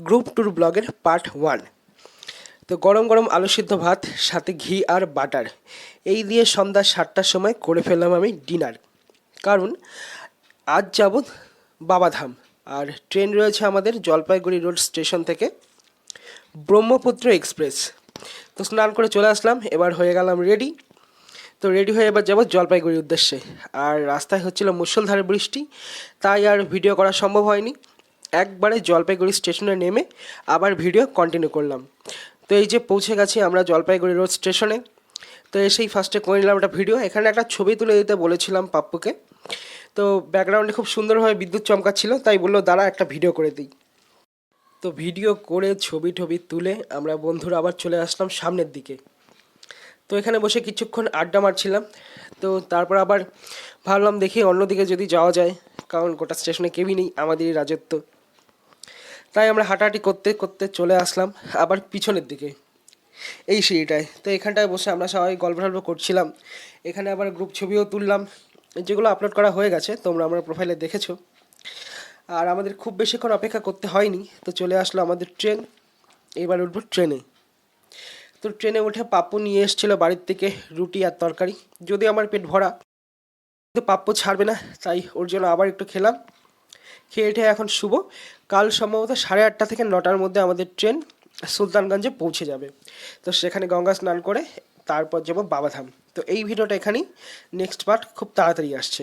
Group tour ব্লগের part 1। তো গরম গরম আলু সিদ্ধ ভাত সাথে ঘি আর বাটার এই দিয়ে সন্ধ্যা 7টার সময় করে ফেললাম আমি ডিনার। কারণ আজ যাব বাবাধাম, আর ট্রেন রয়েছে আমাদের জলপাইগুড়ি রোড স্টেশন থেকে ব্রহ্মপুত্র এক্সপ্রেস। তো স্নান করে চলে আসলাম, এবার হয়ে গেলাম রেডি। তো রেডি হয়ে এবার যাবো জলপাইগুড়ির উদ্দেশ্যে। আর রাস্তায় হচ্ছিল মুষলধারে বৃষ্টি, তাই আর ভিডিও করা সম্ভব হয়নি। একবারে জলপাইগুড়ি স্টেশনে নেমে আবার ভিডিও কন্টিনিউ করলাম। তো এই যে পৌঁছে গেছি আমরা জলপাইগুড়ি রোড স্টেশনে। তো এসেই ফার্স্টে করে নিলাম একটা ভিডিও। এখানে একটা ছবি তুলে দিতে বলেছিলাম পাপ্পুকে, তো ব্যাকগ্রাউন্ডে খুব সুন্দরভাবে বিদ্যুৎ চমকাচ্ছিল, তাই বললো দাঁড়া একটা ভিডিও করে দিই। তো ভিডিও করে ছবি টবি তুলে আমরা বন্ধুরা আবার চলে আসলাম সামনের দিকে। তো এখানে বসে কিছুক্ষণ আড্ডা মারছিলাম। তো তারপর আবার ভাবলাম দেখি অন্যদিকে যদি যাওয়া যায়, কারণ গোটা স্টেশনে কেউই নেই, আমাদেরই রাজত্ব। তাই আমরা হাঁটাহাঁটি করতে করতে চলে আসলাম আবার পিছনের দিকে, এই সিঁড়িটায়। তো এখানটায় বসে আমরা সবাই গল্প টল্প করছিলাম। এখানে আবার গ্রুপ ছবিও তুললাম, যেগুলো আপলোড করা হয়ে গেছে, তোমরা আমার প্রোফাইলে দেখেছো। আর আমাদের খুব বেশিক্ষণ অপেক্ষা করতে হয়নি, তো চলে আসলো আমাদের ট্রেন। এবার উঠবো ট্রেনে। তো ট্রেনে উঠে পাপ্পু নিয়ে এসেছিলো বাড়ির থেকে রুটি আর তরকারি, যদি আমার পেট ভরা, কিন্তু পাপ্পু ছাড়বে না, তাই ওর জন্য আবার একটু খেলাম। খেয়ে ঠেয়ে এখন শুভ। কাল সম্ভবত 8:30 থেকে 9টার মধ্যে আমাদের ট্রেন সুলতানগঞ্জে পৌঁছে যাবে। তো সেখানে গঙ্গা স্নান করে তারপর যাবো বাবাধাম। তো এই ভিডিওটা এখানেই, নেক্সট পার্ট খুব তাড়াতাড়ি আসছে।